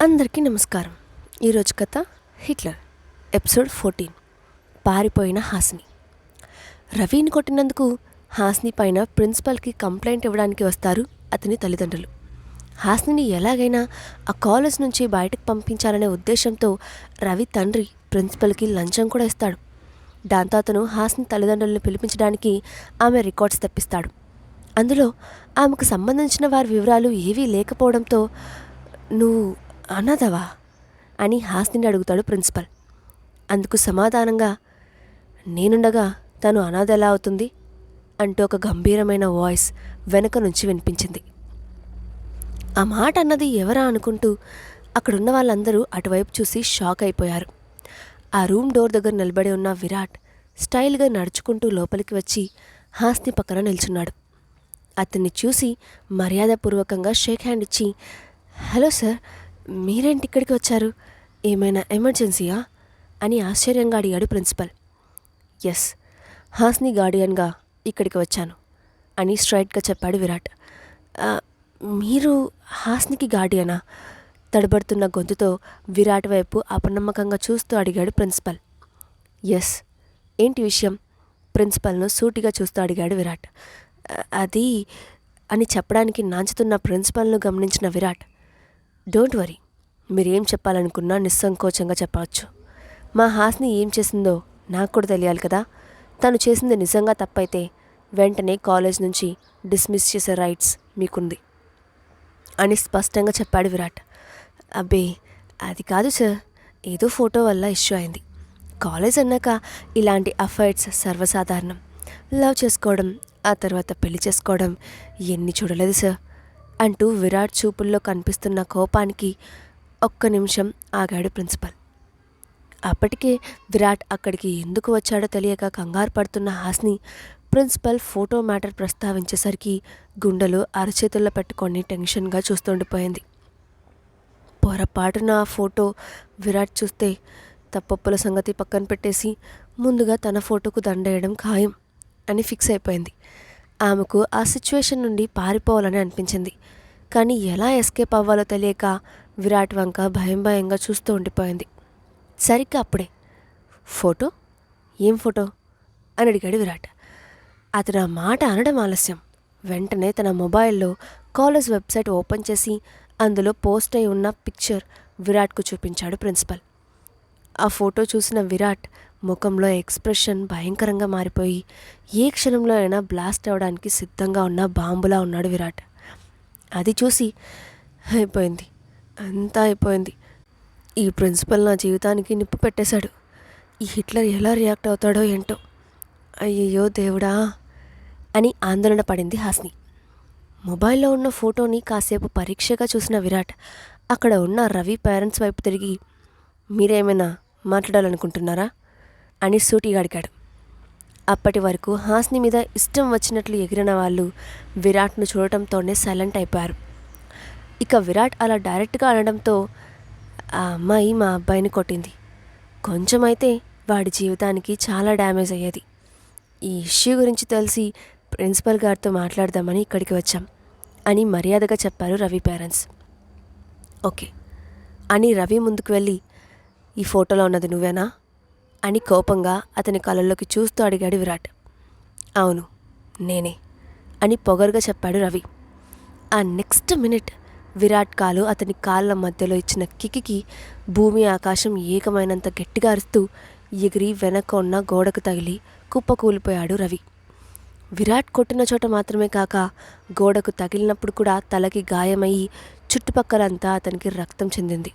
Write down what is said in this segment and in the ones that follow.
అందరికీ నమస్కారం. ఈరోజు కథ హిట్లర్ ఎపిసోడ్ 14 పారిపోయిన హాసిని. రవిని కొట్టినందుకు హాసిని పైన ప్రిన్సిపల్కి కంప్లైంట్ ఇవ్వడానికి వస్తారు అతని తల్లిదండ్రులు. హాసినిని ఎలాగైనా ఆ కాలేజ్ నుంచి బయటకు పంపించాలనే ఉద్దేశంతో రవి తండ్రి ప్రిన్సిపల్కి లంచం కూడా ఇస్తాడు. దాంతో అతను హాసిని తల్లిదండ్రులను పిలిపించడానికి ఆమె రికార్డ్స్ తెప్పిస్తాడు. అందులో ఆమెకు సంబంధించిన వారి వివరాలు ఏవీ లేకపోవడంతో నువ్వు అనాథవా అని హాసిని అడుగుతాడు ప్రిన్సిపల్. అందుకు సమాధానంగా నేనుండగా తను అనాథ ఎలా అవుతుంది అంటూ ఒక గంభీరమైన వాయిస్ వెనక నుంచి వినిపించింది. ఆ మాట అన్నది ఎవరా అనుకుంటూ అక్కడున్న వాళ్ళందరూ అటువైపు చూసి షాక్ అయిపోయారు. ఆ రూమ్ డోర్ దగ్గర నిలబడి ఉన్న విరాట్ స్టైల్గా నడుచుకుంటూ లోపలికి వచ్చి హాసిని పక్కన నిల్చున్నాడు. అతన్ని చూసి మర్యాదపూర్వకంగా షేక్ హ్యాండ్ ఇచ్చి, హలో సార్, మీరేంటి ఇక్కడికి వచ్చారు? ఏమైనా ఎమర్జెన్సీయా అని ఆశ్చర్యంగా అడిగాడు ప్రిన్సిపల్. ఎస్, హాసిని గార్డియన్గా ఇక్కడికి వచ్చాను అని స్ట్రైట్గా చెప్పాడు విరాట్. మీరు హాసినికి గార్డియనా? తడబడుతున్న గొంతుతో విరాట్ వైపు అపనమ్మకంగా చూస్తూ అడిగాడు ప్రిన్సిపల్. ఎస్, ఏంటి విషయం? ప్రిన్సిపల్ను సూటిగా చూస్తూ అడిగాడు విరాట్. అది అని చెప్పడానికి నాంచుతున్న ప్రిన్సిపల్ను గమనించిన విరాట్, డోంట్ వరీ, మీరేం చెప్పాలనుకున్నా నిస్సంకోచంగా చెప్పవచ్చు. మా హాసిని ఏం చేసిందో నాకు కూడా తెలియాలి కదా. తను చేసింది నిజంగా తప్పైతే వెంటనే కాలేజ్ నుంచి డిస్మిస్ చేసే రైట్స్ మీకుంది అని స్పష్టంగా చెప్పాడు విరాట్. అబ్బే, అది కాదు సార్, ఏదో ఫోటో వల్ల ఇష్యూ అయింది. కాలేజ్ అన్నాక ఇలాంటి అఫైర్స్ సర్వసాధారణం. లవ్ చేసుకోవడం, ఆ తర్వాత పెళ్లి చేసుకోవడం ఎన్ని చూడలేదు సార్ అంటూ విరాట్ చూపుల్లో కనిపిస్తున్న కోపానికి ఒక్క నిమిషం ఆగాడు ప్రిన్సిపల్. అప్పటికే విరాట్ అక్కడికి ఎందుకు వచ్చాడో తెలియక కంగారు పడుతున్న హాసిని ప్రిన్సిపల్ ఫోటో మ్యాటర్ ప్రస్తావించేసరికి గుండెలు అరచేతుల్లో పెట్టుకొని టెన్షన్గా చూస్తుండిపోయింది. పొరపాటున ఆ ఫోటో విరాట్ చూస్తే తప్పొప్పుల సంగతి పక్కన పెట్టేసి ముందుగా తన ఫోటోకు దండేయడం ఖాయం అని ఫిక్స్ అయిపోయింది. ఆమెకు ఆ సిచ్యువేషన్ నుండి పారిపోవాలని అనిపించింది. కానీ ఎలా ఎస్కేప్ అవ్వాలో తెలియక విరాట్ వంక భయంగా చూస్తూ ఉండిపోయింది. సరిగ్గా అప్పుడే, ఫోటో? ఏం ఫోటో అని అడిగాడు విరాట్. అతను ఆ మాట అనడం ఆలస్యం. వెంటనే తన మొబైల్లో కాలేజ్ వెబ్సైట్ ఓపెన్ చేసి అందులో పోస్ట్ అయి ఉన్న పిక్చర్ విరాట్కు చూపించాడు ప్రిన్సిపల్. ఆ ఫోటో చూసిన విరాట్ ముఖంలో ఎక్స్ప్రెషన్ భయంకరంగా మారిపోయి ఏ క్షణంలో అయినా బ్లాస్ట్ అవ్వడానికి సిద్ధంగా ఉన్న బాంబులా ఉన్నాడు విరాట్. అది చూసి అయిపోయింది, అంతా అయిపోయింది. ఈ ప్రిన్సిపల్ నా జీవితానికి నిప్పు పెట్టేశాడు. ఈ హిట్లర్ ఎలా రియాక్ట్ అవుతాడో ఏంటో. అయ్యయ్యో దేవుడా అని ఆందోళన పడింది హాసిని. మొబైల్లో ఉన్న ఫోటోని కాసేపు పరీక్షగా చూసిన విరాట్ అక్కడ ఉన్న రవి పేరెంట్స్ వైపు తిరిగి, మీరేమైనా మాట్లాడాలనుకుంటున్నారా అని సూటిగా అడిగాడు. అప్పటి వరకు హాసిని మీద ఇష్టం వచ్చినట్లు ఎగిరిన వాళ్ళు విరాట్ను చూడటంతోనే సైలెంట్ అయిపోయారు. ఇక విరాట్ అలా డైరెక్ట్గా అనడంతో, ఆ అమ్మాయి మా అబ్బాయిని కొట్టింది, కొంచెమైతే వాడి జీవితానికి చాలా డ్యామేజ్ అయ్యేది. ఈ ఇష్యూ గురించి తెలిసి ప్రిన్సిపల్ గారితో మాట్లాడదామని ఇక్కడికి వచ్చాం అని మర్యాదగా చెప్పారు రవి పేరెంట్స్. ఓకే అని రవి ముందుకు వెళ్ళి, ఈ ఫోటోలో ఉన్నది నువ్వేనా అని కోపంగా అతని కళ్ళల్లోకి చూస్తూ అడిగాడు విరాట్. అవును, నేనే అని పొగరుగా చెప్పాడు రవి. ఆ నెక్స్ట్ మినిట్ విరాట్ కాలు అతని కాళ్ళ మధ్యలో ఇచ్చిన కిక్కి భూమి ఆకాశం ఏకమైనంత గట్టిగా అరుస్తూ ఎగిరి వెనక ఉన్న గోడకు తగిలి కుప్పకూలిపోయాడు రవి. విరాట్ కొట్టిన చోట మాత్రమే కాక గోడకు తగిలినప్పుడు కూడా తలకి గాయమయ్యి చుట్టుపక్కలంతా అతనికి రక్తం చెందింది.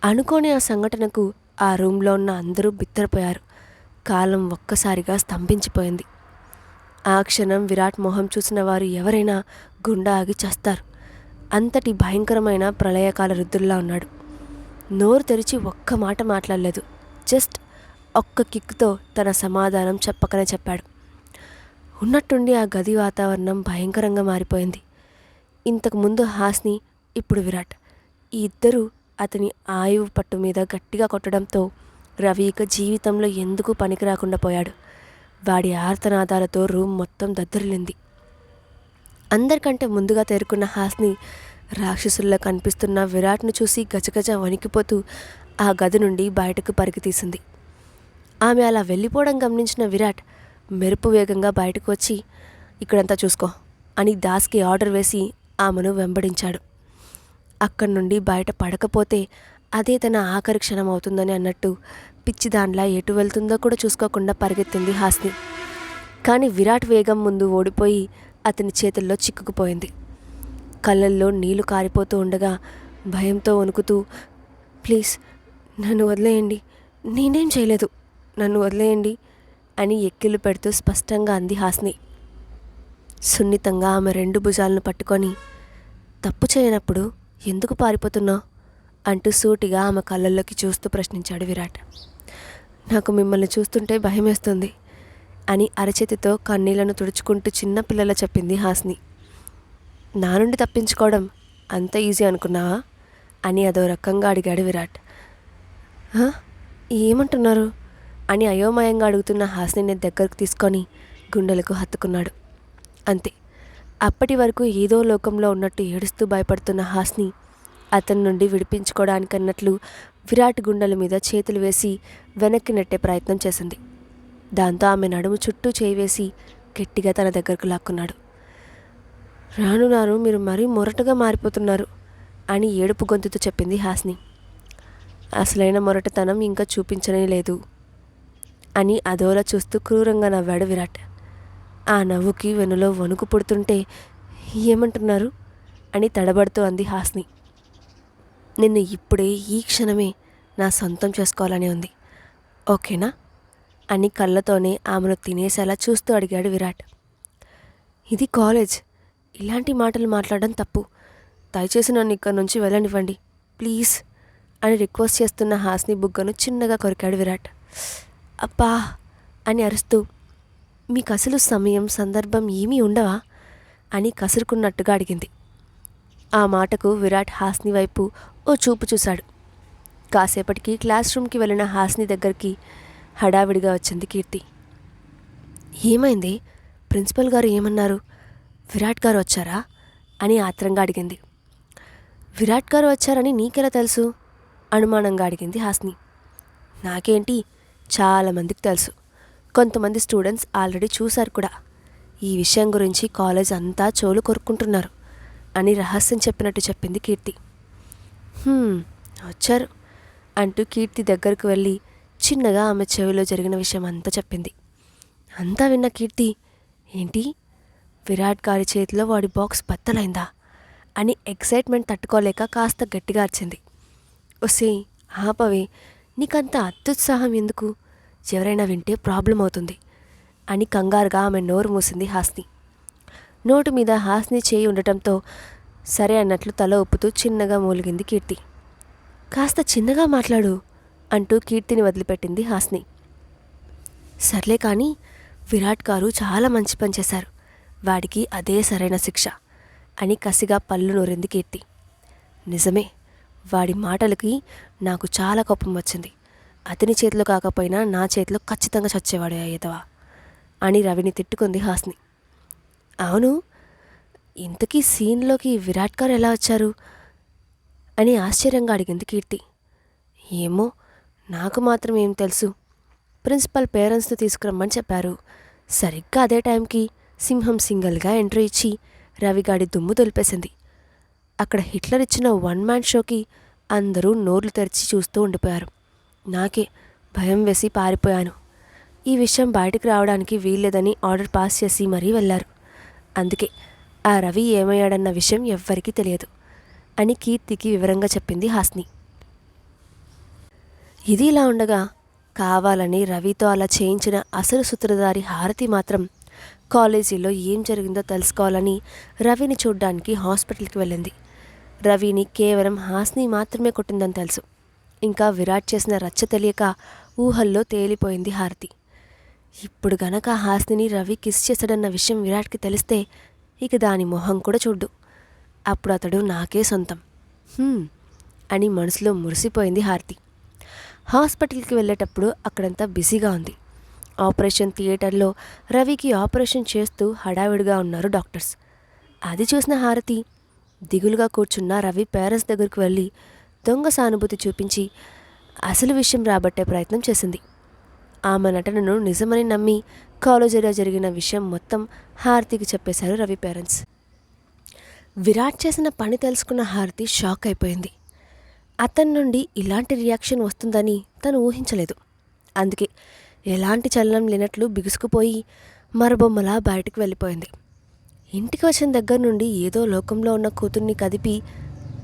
అనుకోని ఆ సంఘటనకు ఆ రూమ్లో ఉన్న అందరూ బిత్తరపోయారు. కాలం ఒక్కసారిగా స్తంభించిపోయింది. ఆ క్షణం విరాట్ మొహం చూసిన వారు ఎవరైనా గుండె ఆగి చస్తారు. అంతటి భయంకరమైన ప్రళయకాల రుద్రుల్లా ఉన్నాడు. నోరు తెరిచి ఒక్క మాట మాట్లాడలేదు. జస్ట్ ఒక్క కిక్తో తన సమాధానం చెప్పకనే చెప్పాడు. ఉన్నట్టుండి ఆ గది వాతావరణం భయంకరంగా మారిపోయింది. ఇంతకుముందు హాసిని, ఇప్పుడు విరాట్, ఈ ఇద్దరూ అతని ఆయువు పట్టు మీద గట్టిగా కొట్టడంతో రవి ఇక జీవితంలో ఎందుకు పనికి రాకుండా పోయాడు. వాడి ఆర్తనాదాలతో రూమ్ మొత్తం దద్దరిల్లింది. అందరికంటే ముందుగా తేరుకున్న హాసిని రాక్షసుల్లా కనిపిస్తున్న విరాట్ను చూసి గజగజ వణికిపోతూ ఆ గది నుండి బయటకు పరుగు తీసింది. ఆమె అలా వెళ్ళిపోవడం గమనించిన విరాట్ మెరుపు వేగంగా బయటకు వచ్చి, ఇక్కడంతా చూసుకో అని దాస్కి ఆర్డర్ వేసి ఆమెను వెంబడించాడు. అక్కడి నుండి బయట పడకపోతే అదే తన ఆఖరి క్షణం అవుతుందని అన్నట్టు పిచ్చిదాన్లా ఎటు వెళ్తుందో కూడా చూసుకోకుండా పరిగెత్తింది హాస్ని. కానీ విరాట్ వేగం ముందు ఓడిపోయి అతని చేతుల్లో చిక్కుకుపోయింది. కళ్ళల్లో నీళ్లు కారిపోతూ ఉండగా భయంతో వణుకుతూ, ప్లీజ్ నన్ను వదిలేయండి, నేనేం చేయలేదు, నన్ను వదిలేయండి అని ఎక్కిళ్ళు పెడుతూ స్పష్టంగా అంది హాస్ని. సున్నితంగా ఆమె 2 భుజాలను పట్టుకొని, తప్పు చేయనప్పుడు ఎందుకు పారిపోతున్నావు అంటూ సూటిగా ఆమె కళ్ళల్లోకి చూస్తూ ప్రశ్నించాడు విరాట్. నాకు మిమ్మల్ని చూస్తుంటే భయమేస్తుంది అని అరచేతితో కన్నీళ్లను తుడుచుకుంటూ చిన్నపిల్లల చెప్పింది హాస్ని. నా నుండి తప్పించుకోవడం అంత ఈజీ అనుకున్నావా అని అదో రకంగా అడిగాడు విరాట్. ఏమంటున్నారు అని అయోమయంగా అడుగుతున్న హాస్నిని దగ్గరకు తీసుకొని గుండెలకు హత్తుకున్నాడు. అంతే, అప్పటి వరకు ఏదో లోకంలో ఉన్నట్టు ఏడుస్తూ భయపడుతున్న హాస్ని అతని నుండి విడిపించుకోవడానికన్నట్లు విరాట్ గుండెల మీద చేతులు వేసి వెనక్కి నెట్టే ప్రయత్నం చేసింది. దాంతో ఆమె నడుము చుట్టూ చేయి వేసి గట్టిగా తన దగ్గరకు లాక్కున్నాడు. రాను మీరు మరీ మొరటుగా మారిపోతున్నారు అని ఏడుపు గొంతుతో చెప్పింది హాస్ని. అసలైన మొరటతనం ఇంకా చూపించనే లేదు అని అదోలా చూస్తూ క్రూరంగా నవ్వాడు విరాట్. ఆ నవ్వుకి వెనులో వణుకు పుడుతుంటే, ఏమంటున్నారు అని తడబడుతూ అంది హాస్ని. నిన్ను ఇప్పుడే ఈ క్షణమే నా సొంతం చేసుకోవాలని ఉంది, ఓకేనా అని కళ్ళతోనే ఆమెను తినేసేలా చూస్తూ అడిగాడు విరాట్. ఇది కాలేజ్, ఇలాంటి మాటలు మాట్లాడడం తప్పు, దయచేసి నన్ను ఇక్కడి నుంచి వెళ్ళనివ్వండి ప్లీజ్ అని రిక్వెస్ట్ చేస్తున్న హాస్ని బుగ్గను చిన్నగా కొరికాడు విరాట్. అబ్బా అని అరుస్తూ, మీకు అసలు సమయం సందర్భం ఏమీ ఉండవా అని కసురుకున్నట్టుగా అడిగింది. ఆ మాటకు విరాట్ హాస్ని వైపు ఓ చూపు చూశాడు. కాసేపటికి క్లాస్ రూమ్కి వెళ్ళిన హాస్ని దగ్గరికి హడావిడిగా వచ్చింది కీర్తి. ఏమైంది, ప్రిన్సిపల్ గారు ఏమన్నారు, విరాట్ గారు వచ్చారా అని ఆత్రంగా అడిగింది. విరాట్ గారు వచ్చారని నీకెలా తెలుసు అనుమానంగా అడిగింది హాస్ని. నాకేంటి, చాలామందికి తెలుసు, కొంతమంది స్టూడెంట్స్ ఆల్రెడీ చూశారు కూడా. ఈ విషయం గురించి కాలేజ్ అంతా చోలు కొరుక్కుంటున్నారు అని రహస్యం చెప్పినట్టు చెప్పింది కీర్తి. వచ్చారు అంటూ కీర్తి దగ్గరకు వెళ్ళి చిన్నగా ఆమె చెవిలో జరిగిన విషయం అంతా చెప్పింది. అంతా విన్న కీర్తి, ఏంటి, విరాట్ గారి చేతిలో వాడి బాక్స్ బద్దలైందా అని ఎక్సైట్మెంట్ తట్టుకోలేక కాస్త గట్టిగా అరిచింది. ఒసే ఆపవే, నీకంత అత్యుత్సాహం ఎందుకు, ఎవరైనా వింటే ప్రాబ్లం అవుతుంది అని కంగారుగా ఆమె నోరు మూసింది హాస్ని. నోటు మీద హాస్ని చేయి ఉండటంతో సరే అన్నట్లు తల ఊపుతూ చిన్నగా మూలిగింది కీర్తి. కాస్త చిన్నగా మాట్లాడు అంటూ కీర్తిని వదిలిపెట్టింది హాస్ని. సర్లే కానీ విరాట్ గారు చాలా మంచి పని చేశారు, వాడికి అదే సరైన శిక్ష అని కసిగా పళ్ళు నూరింది కీర్తి. నిజమే, వాడి మాటలకి నాకు చాలా కోపం వచ్చింది, అతని చేతిలో కాకపోయినా నా చేతిలో ఖచ్చితంగా చచ్చేవాడు అయ్యేదవా అని రవిని తిట్టుకుంది హాస్ని. అవును, ఇంతకీ సీన్లోకి విరాట్ గారు ఎలా వచ్చారు అని ఆశ్చర్యంగా అడిగింది కీర్తి. ఏమో, నాకు మాత్రం ఏం తెలుసు, ప్రిన్సిపల్ పేరెంట్స్ని తీసుకురమ్మని చెప్పారు. సరిగ్గా అదే టైంకి సింహం సింగల్గా ఎంట్రీ ఇచ్చి రవిగాడి దుమ్ము తొలిపేసింది. అక్కడ హిట్లర్ ఇచ్చిన 1 మ్యాన్ షోకి అందరూ నోర్లు తెరిచి చూస్తూ ఉండిపోయారు. నాకే భయం వేసి పారిపోయాను. ఈ విషయం బయటకు రావడానికి వీల్లేదని ఆర్డర్ పాస్ చేసి మరీ వెళ్ళారు. అందుకే ఆ రవి ఏమయ్యాడన్న విషయం ఎవ్వరికీ తెలియదు అని కీర్తికి వివరంగా చెప్పింది హాస్ని. ఇది ఇలా ఉండగా కావాలని రవితో అలా చేయించిన అసలు సూత్రధారి హారతి మాత్రం కాలేజీలో ఏం జరిగిందో తెలుసుకోవాలని రవిని చూడ్డానికి హాస్పిటల్కి వెళ్ళింది. రవిని కేవలం హాస్ని మాత్రమే కొట్టిందని తెలుసు. ఇంకా విరాట్ చేసిన రచ్చ తెలియక ఊహల్లో తేలిపోయింది హారతి. ఇప్పుడు గనక హాస్నిని రవి కిస్ చేశాడన్న విషయం విరాట్కి తెలిస్తే ఇక దాని మొహం కూడా చూడ్డు. అప్పుడు అతడు నాకే సొంతం అని మనసులో మురిసిపోయింది హారతి. హాస్పిటల్కి వెళ్ళేటప్పుడు అక్కడంతా బిజీగా ఉంది. ఆపరేషన్ థియేటర్లో రవికి ఆపరేషన్ చేస్తూ హడావిడిగా ఉన్నారు డాక్టర్స్. అది చూసిన హారతి, దిగులుగా కూర్చున్న రవి పేరెంట్స్ దగ్గరకు వెళ్ళి దొంగ సానుభూతి చూపించి అసలు విషయం రాబట్టే ప్రయత్నం చేసింది. ఆమె నటనను నిజమని నమ్మి కాలేజీలో జరిగిన విషయం మొత్తం హారతికి చెప్పేశారు రవి పేరెంట్స్. విరాట్ చేసిన పని తెలుసుకున్న హారతి షాక్ అయిపోయింది. అతని నుండి ఇలాంటి రియాక్షన్ వస్తుందని తను ఊహించలేదు. అందుకే ఎలాంటి చలనం లేనట్లు బిగుసుకుపోయి మరబొమ్మలా బయటకు వెళ్ళిపోయింది. ఇంటికి వచ్చిన దగ్గర నుండి ఏదో లోకంలో ఉన్న కూతుర్ని కదిపి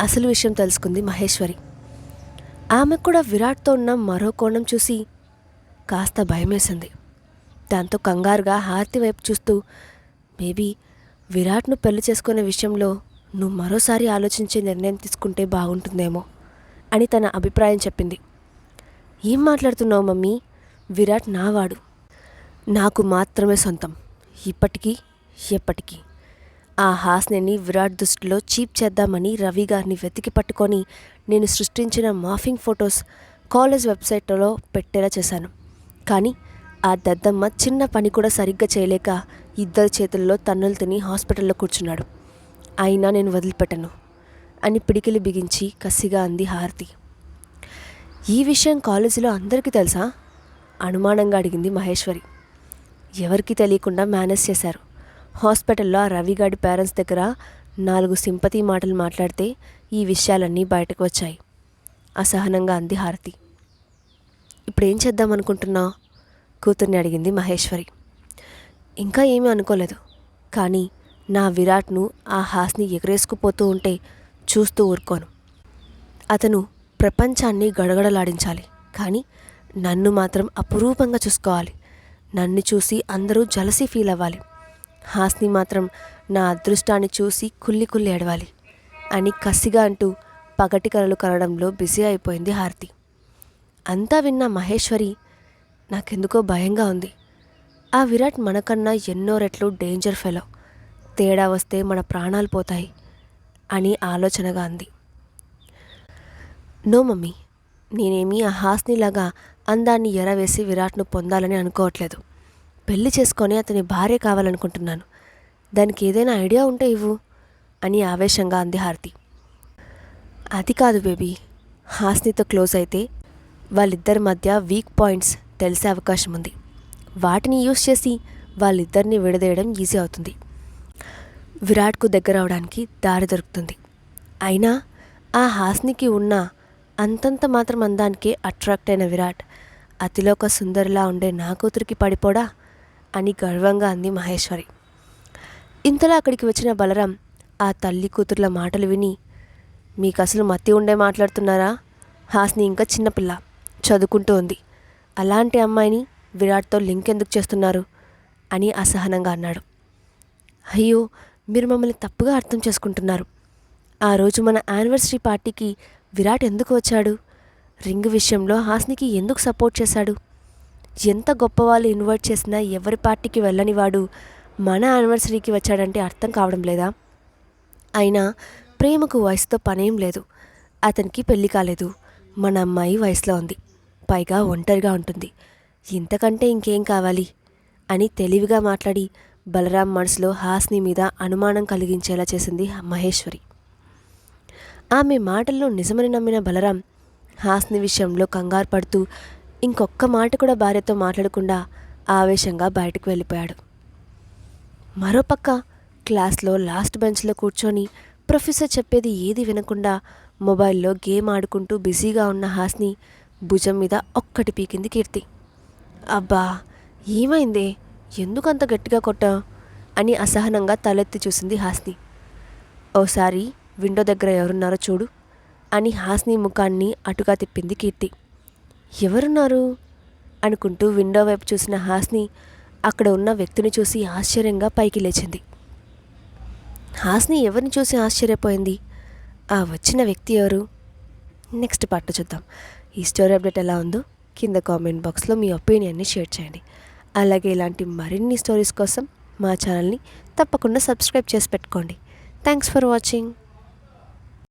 అసలు విషయం తెలుసుకుంది మహేశ్వరి. ఆమె కూడా విరాట్తో ఉన్న మరో కోణం చూసి కాస్త భయమేసింది. దాంతో కంగారుగా హారతి వైపు చూస్తూ, బేబీ, విరాట్ను పెళ్లి చేసుకునే విషయంలో నువ్వు మరోసారి ఆలోచించే నిర్ణయం తీసుకుంటే బాగుంటుందేమో అని తన అభిప్రాయం చెప్పింది. ఏం మాట్లాడుతున్నావు మమ్మీ? విరాట్ నావాడు, నాకు మాత్రమే సొంతం, ఇప్పటికీ ఎప్పటికీ. ఆ హాస్నిని విరాట్ దృష్టిలో చీప్ చేద్దామని రవి గారిని వెతికి పట్టుకొని నేను సృష్టించిన మార్ఫింగ్ ఫొటోస్ కాలేజ్ వెబ్సైట్లో పెట్టేలా చేశాను. కానీ ఆ దద్దమ్మ చిన్న పని కూడా సరిగ్గా చేయలేక ఇద్దరి చేతుల్లో తన్నులు తిని హాస్పిటల్లో కూర్చున్నాడు. అయినా నేను వదిలిపెట్టను అని పిడికిలి బిగించి కసిగా అంది హారతి. ఈ విషయం కాలేజీలో అందరికీ తెలుసా? అనుమానంగా అడిగింది మహేశ్వరి. ఎవరికీ తెలియకుండా మేనేజ్ చేశారు. హాస్పిటల్లో ఆ రవిగాడి పేరెంట్స్ దగ్గర 4 సింపతి మాటలు మాట్లాడితే ఈ విషయాలన్నీ బయటకు వచ్చాయి. అసహనంగా అంది హారతి. ఇప్పుడేం చేద్దామనుకుంటున్నావు? కూతుర్ని అడిగింది మహేశ్వరి. ఇంకా ఏమీ అనుకోలేదు, కానీ నా విరాట్ను ఆ హాస్ని ఎగరేసుకుపోతూ ఉంటే చూస్తూ ఊరుకోను. అతను ప్రపంచాన్ని గడగడలాడించాలి, కానీ నన్ను మాత్రం అపురూపంగా చూసుకోవాలి. నన్ను చూసి అందరూ జలసీ ఫీల్ అవ్వాలి. హాస్ని మాత్రం నా అదృష్టాన్ని చూసి కుల్లి కుల్లి ఏడవాలి అని కసిగా అంటూ పగటి కలలు కనడంలో బిజీ అయిపోయింది హారతి. అంతా విన్న మహేశ్వరి, నాకెందుకో భయంగా ఉంది. ఆ విరాట్ మనకన్నా ఎన్నో రెట్లు డేంజర్ ఫెలో. తేడా వస్తే మన ప్రాణాలు పోతాయి అని ఆలోచనగా అంది. నో మమ్మీ, నేనేమీ ఆ హాస్నిలాగా అందాన్ని ఎరవేసి విరాట్ను పొందాలని అనుకోవట్లేదు. పెళ్లి చేసుకొని అతని భార్య కావాలనుకుంటున్నాను. దానికి ఏదైనా ఐడియా ఉంటే ఇవ్వు అని ఆవేశంగా అంది హారతి. అది కాదు బేబీ, హాస్నితో క్లోజ్ అయితే వాళ్ళిద్దరి మధ్య వీక్ పాయింట్స్ తెలిసే అవకాశం ఉంది. వాటిని యూజ్ చేసి వాళ్ళిద్దరిని విడదీయడం ఈజీ అవుతుంది. విరాట్కు దగ్గర అవడానికి దారి దొరుకుతుంది. అయినా ఆ హాస్నికి ఉన్న అంతంత మాత్రం అందానికే అట్రాక్ట్ అయిన విరాట్ అతిలోక సుందరిలా ఉండే నా కూతురికి పడిపోడా అని గర్వంగా అంది మహేశ్వరి. ఇంతలో అక్కడికి వచ్చిన బలరాం ఆ తల్లి కూతుర్ల మాటలు విని, మీకు అసలు మతి ఉండే మాట్లాడుతున్నారా? హాస్ని ఇంకా చిన్నపిల్ల, చదువుకుంటూ ఉంది. అలాంటి అమ్మాయిని విరాట్తో లింక్ ఎందుకు చేస్తున్నారు అని అసహనంగా అన్నాడు. అయ్యో, మీరు మమ్మల్ని తప్పుగా అర్థం చేసుకుంటున్నారు. ఆ రోజు మన యానివర్సరీ పార్టీకి విరాట్ ఎందుకు వచ్చాడు? రింగ్ విషయంలో హాస్నికి ఎందుకు సపోర్ట్ చేశాడు? ఎంత గొప్పవాళ్ళు ఇన్వైట్ చేసినా ఎవరి పార్టీకి వెళ్ళని వాడు మన యానివర్సరీకి వచ్చాడంటే అర్థం కావడం లేదా? అయినా ప్రేమకు వయసుతో పనేం లేదు. అతనికి పెళ్లి కాలేదు. మన అమ్మాయి వయసులో ఉంది, పైగా ఒంటరిగా ఉంటుంది. ఇంతకంటే ఇంకేం కావాలి అని తెలివిగా మాట్లాడి బలరాం మనసులో హాస్ని మీద అనుమానం కలిగించేలా చేసింది మహేశ్వరి. ఆమె మాటల్లో నిజమని నమ్మిన బలరాం హాస్ని విషయంలో కంగారు పడుతూ ఇంకొక్క మాట కూడా భార్యతో మాట్లాడకుండా ఆవేశంగా బయటకు వెళ్ళిపోయాడు. మరోపక్క క్లాస్లో లాస్ట్ బెంచ్లో కూర్చొని ప్రొఫెసర్ చెప్పేది ఏది వినకుండా మొబైల్లో గేమ్ ఆడుకుంటూ బిజీగా ఉన్న హాస్ని భుజం మీద ఒక్కటి పీకింది కీర్తి. అబ్బా, ఏమైందే? ఎందుకంత గట్టిగా కొట్టా అని అసహనంగా తలెత్తి చూసింది హాస్ని. ఓసారి విండో దగ్గర ఎవరున్నారో చూడు అని హాస్ని ముఖాన్ని అటుగా తిప్పింది కీర్తి. ఎవరున్నారు అనుకుంటూ విండో వైపు చూసిన హాస్ని అక్కడ ఉన్న వ్యక్తిని చూసి ఆశ్చర్యంగా పైకి లేచింది. హాస్ని ఎవరిని చూసి ఆశ్చర్యపోయింది? ఆ వచ్చిన వ్యక్తి ఎవరు? నెక్స్ట్ పార్ట్లో చూద్దాం. ఈ స్టోరీ అప్డేట్ ఎలా ఉందో కింద కామెంట్ బాక్స్లో మీ ఒపీనియన్ని షేర్ చేయండి. అలాగే ఇలాంటి మరిన్ని స్టోరీస్ కోసం మా ఛానల్ని తప్పకుండా సబ్స్క్రైబ్ చేసి పెట్టుకోండి. Thanks for watching.